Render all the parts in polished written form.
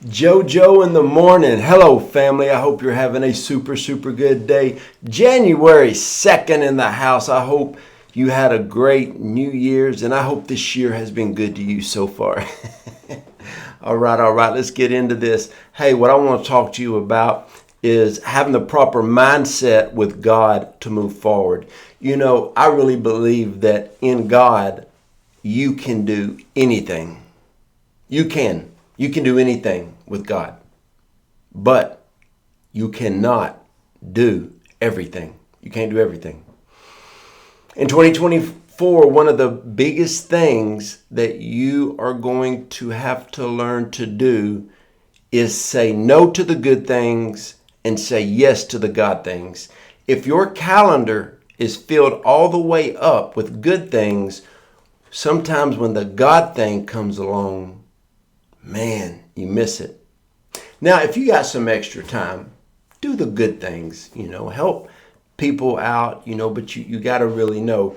Joe Joe in the morning. Hello, family. I hope you're having a super good day. January 2nd in the house. I hope you had a great New Year's, and I hope this year has been good to you so far. All right. Let's get into this. Hey, what I want to talk to you about is having the proper mindset with God to move forward. You know, I really believe that in God, you can do anything. You can. You can do anything with God, but you cannot do everything. You can't do everything. In 2024, one of the biggest things that you are going to have to learn to do is say no to the good things and say yes to the God things. If your calendar is filled all the way up with good things, sometimes when the God thing comes along, man, you miss it. Now, if you got some extra time, do the good things, help people out, but you got to really know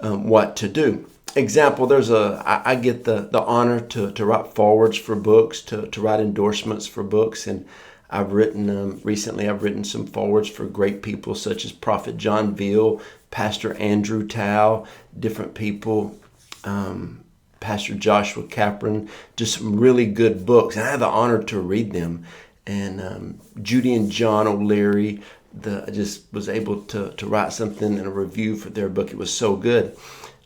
what to do. Example, I get the honor to write forwards for books, to write endorsements for books, and recently I've written some forwards for great people such as Prophet John Veal, Pastor Andrew Tao, different people, Pastor Joshua Capron, just some really good books. And I had the honor to read them. And Judy and John O'Leary, I just was able to write something in a review for their book. It was so good.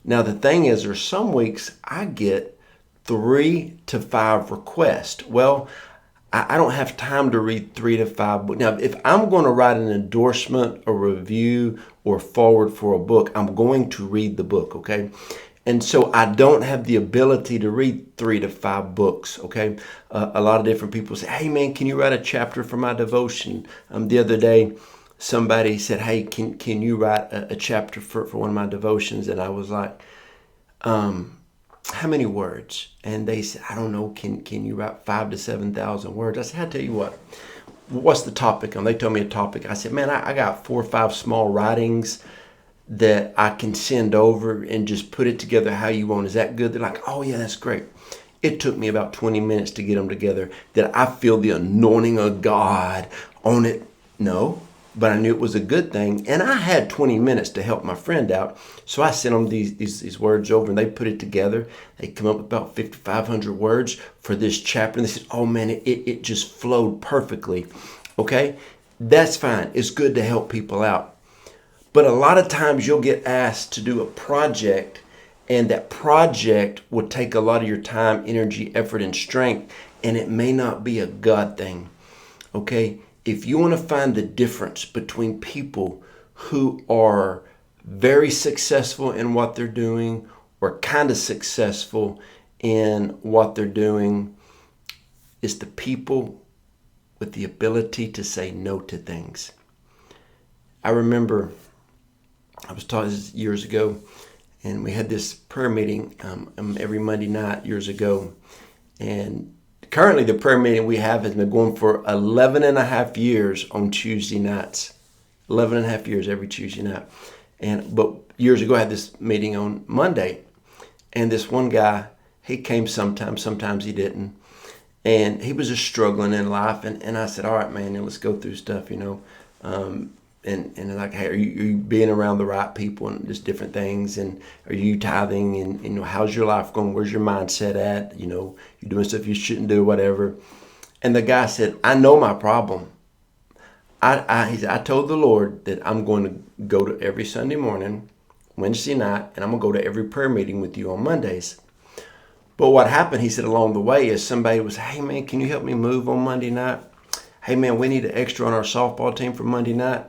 Now, the thing is, there's some weeks I get 3 to 5 requests. Well, I don't have time to read 3 to 5 books. Now, if I'm going to write an endorsement, a review, or forward for a book, I'm going to read the book, okay? And so I don't have the ability to read 3 to 5 books, okay? A lot of different people say, hey, man, can you write a chapter for my devotion? The other day, somebody said, hey, can you write a chapter for one of my devotions? And I was like, how many words? And they said, I don't know, can you write 5,000 to 7,000 words? I said, I'll tell you what's the topic? And they told me a topic. I said, man, I got 4 or 5 small writings that I can send over and just put it together how you want. Is that good? They're like, oh yeah, that's great. It took me about 20 minutes to get them together. Did I feel the anointing of God on it? No, but I knew it was a good thing. And I had 20 minutes to help my friend out. So I sent them these words over and they put it together. They come up with about 5,500 words for this chapter. And they said, oh man, it just flowed perfectly. Okay, that's fine. It's good to help people out. But a lot of times you'll get asked to do a project, and that project will take a lot of your time, energy, effort, and strength, and it may not be a God thing. Okay? If you want to find the difference between people who are very successful in what they're doing or kind of successful in what they're doing, it's the people with the ability to say no to things. I remember I was taught this years ago, and we had this prayer meeting every Monday night years ago. And currently the prayer meeting we have has been going for 11 and a half years on Tuesday nights. 11 and a half years every Tuesday night. But years ago I had this meeting on Monday. And this one guy, he came sometimes he didn't. And he was just struggling in life. And I said, all right, man, let's go through stuff, And like, hey, are you being around the right people and just different things? And are you tithing? And how's your life going? Where's your mindset at? You're doing stuff you shouldn't do, whatever. And the guy said, I know my problem. He said, I told the Lord that I'm going to go to every Sunday morning, Wednesday night, and I'm going to go to every prayer meeting with you on Mondays. But what happened, he said, along the way is somebody was, hey, man, can you help me move on Monday night? Hey, man, we need an extra on our softball team for Monday night.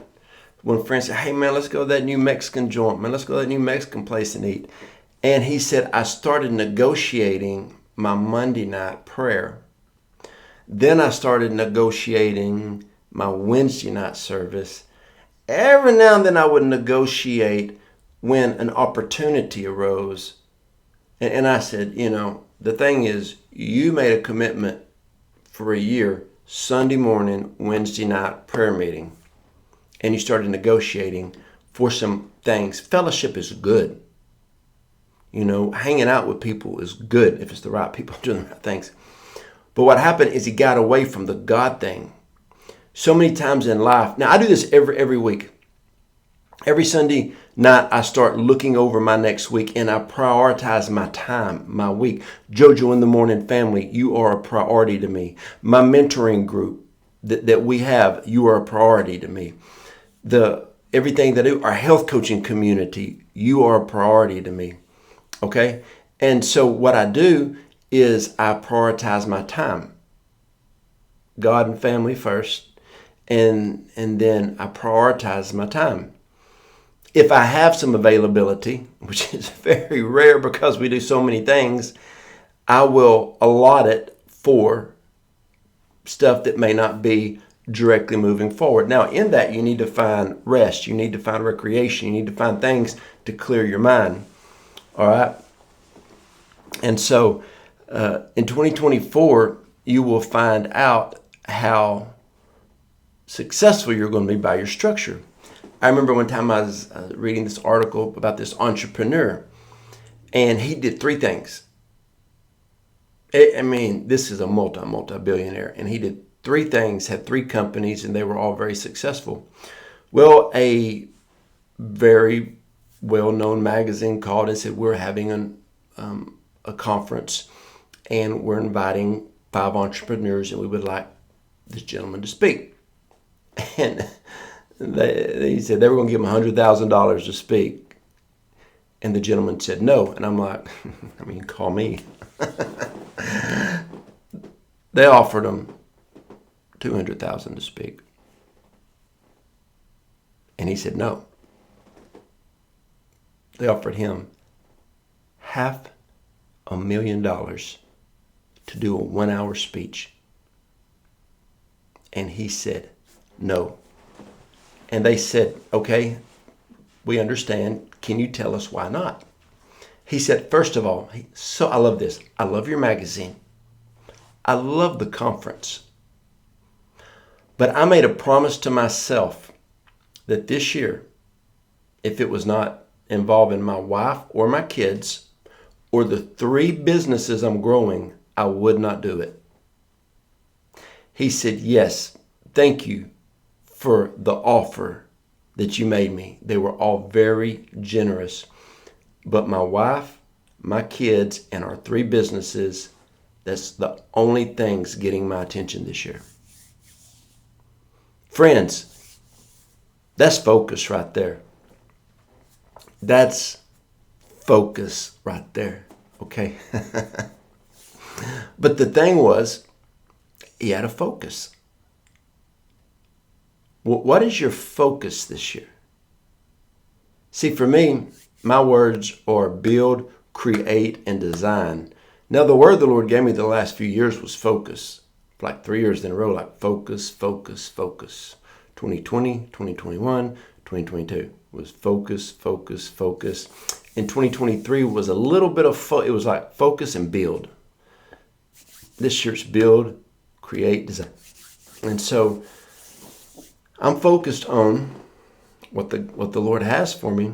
One friend said, hey, man, let's go to that new Mexican joint. Man, let's go to that new Mexican place and eat. And he said, I started negotiating my Monday night prayer. Then I started negotiating my Wednesday night service. Every now and then I would negotiate when an opportunity arose. And I said, the thing is, you made a commitment for a year, Sunday morning, Wednesday night prayer meeting. And you started negotiating for some things. Fellowship is good. Hanging out with people is good if it's the right people doing the right things. But what happened is he got away from the God thing. So many times in life, now I do this every week. Every Sunday night, I start looking over my next week and I prioritize my time, my week. JoJo in the Morning family, you are a priority to me. My mentoring group that we have, you are a priority to me. Everything that I do, our health coaching community, you are a priority to me. Okay? And so what I do is I prioritize my time. God and family first. And then I prioritize my time. If I have some availability, which is very rare because we do so many things, I will allot it for stuff that may not be directly moving forward. Now, in that, you need to find rest. You need to find recreation. You need to find things to clear your mind. All right? And so in 2024, you will find out how successful you're going to be by your structure. I remember one time I was reading this article about this entrepreneur, and he did 3 things. I mean, this is a multi-billionaire, and he did 3 things, had 3 companies, and they were all very successful. Well, a very well-known magazine called and said, we're having a conference, and we're inviting 5 entrepreneurs, and we would like this gentleman to speak. And they said they were going to give him $100,000 to speak. And the gentleman said no. And I'm like, I mean, call me. They offered him $200,000 to speak. And he said no. They offered him $500,000 to do a 1-hour speech. And he said no. And they said, okay, we understand. Can you tell us why not? He said, first of all, so I love this. I love your magazine. I love the conference. But I made a promise to myself that this year, if it was not involving my wife or my kids or the 3 businesses I'm growing, I would not do it. He said, yes, thank you for the offer that you made me. They were all very generous. But my wife, my kids, and our 3 businesses, that's the only things getting my attention this year. Friends, that's focus right there. That's focus right there. Okay? But the thing was, he had a focus. What is your focus this year? See, for me, my words are build, create, and design. Now, the word the Lord gave me the last few years was focus. Like 3 years in a row, like focus, focus, focus. 2020, 2021, 2022 was focus, focus, focus. And 2023 was a little bit of, it was like focus and build. This year's build, create, design. And so I'm focused on what the Lord has for me,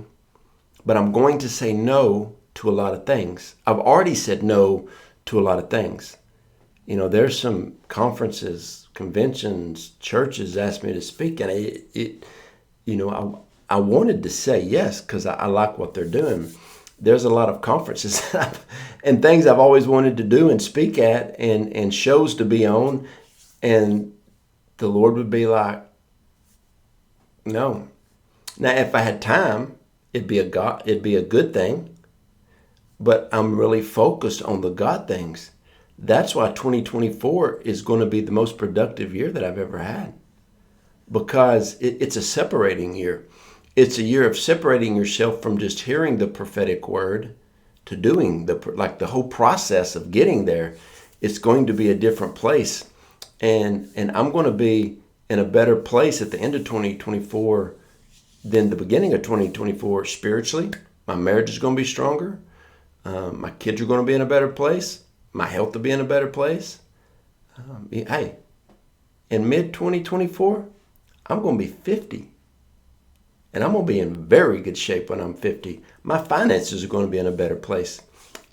but I'm going to say no to a lot of things. I've already said no to a lot of things. You know, there's some conferences, conventions, churches asked me to speak, and I wanted to say yes because I like what they're doing. There's a lot of conferences and things I've always wanted to do and speak at and shows to be on, and the Lord would be like, no. Now, if I had time, it'd be a good thing, but I'm really focused on the God things. That's why 2024 is going to be the most productive year that I've ever had, because it's a separating year. It's a year of separating yourself from just hearing the prophetic word to doing the whole process of getting there. It's going to be a different place, and I'm going to be in a better place at the end of 2024 than the beginning of 2024 spiritually. My marriage is going to be stronger. My kids are going to be in a better place. My health will be in a better place. Hey, in mid-2024, I'm going to be 50. And I'm going to be in very good shape when I'm 50. My finances are going to be in a better place.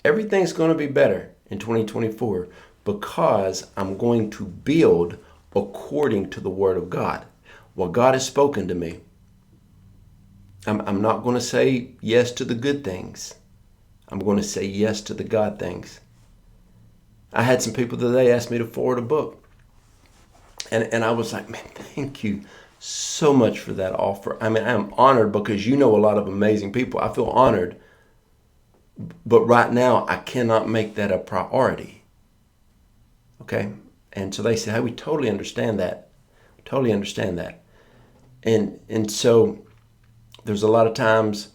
Everything's going to be better in 2024 because I'm going to build according to the Word of God. What God has spoken to me. I'm not going to say yes to the good things. I'm going to say yes to the God things. I had some people today ask me to forward a book. And I was like, man, thank you so much for that offer. I mean, I'm honored because you know a lot of amazing people. I feel honored. But right now, I cannot make that a priority. Okay? And so they say, hey, we totally understand that. Totally understand that. And so there's a lot of times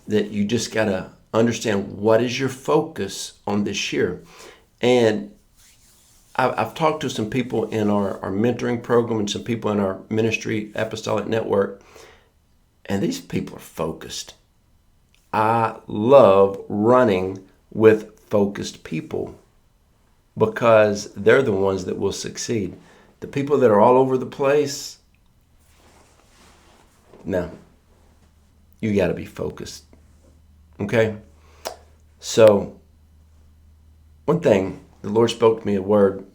that you just got to understand what is your focus on this year. And I've talked to some people in our mentoring program and some people in our ministry apostolic network, and these people are focused. I love running with focused people because they're the ones that will succeed. The people that are all over the place, no. You got to be focused. Okay? So, one thing, the Lord spoke to me a word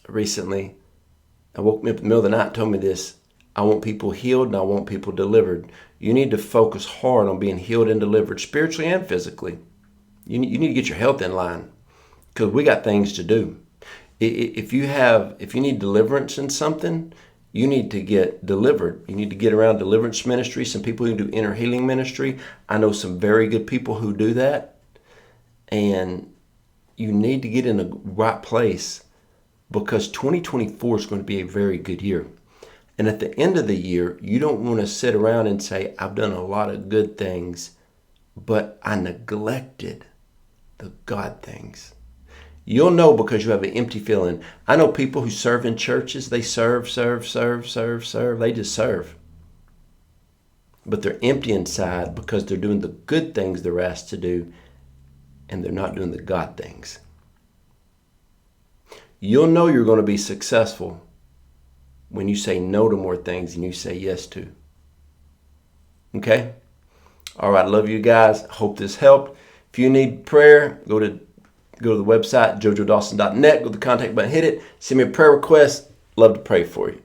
recently. I woke me up in the middle of the night and told me this. I want people healed and I want people delivered. You need to focus hard on being healed and delivered, spiritually and physically. You need to get your health in line because we got things to do. If you need deliverance in something, you need to get delivered. You need to get around deliverance ministry, some people who do inner healing ministry. I know some very good people who do that. And you need to get in the right place because 2024 is going to be a very good year. And at the end of the year, you don't want to sit around and say, I've done a lot of good things, but I neglected the God things. You'll know because you have an empty feeling. I know people who serve in churches. They serve. They just serve. But they're empty inside because they're doing the good things they're asked to do and they're not doing the God things. You'll know you're going to be successful when you say no to more things than you say yes to. Okay? All right, love you guys. Hope this helped. If you need prayer, go to the website, joejoedawson.net. Go to the contact button, hit it. Send me a prayer request. Love to pray for you.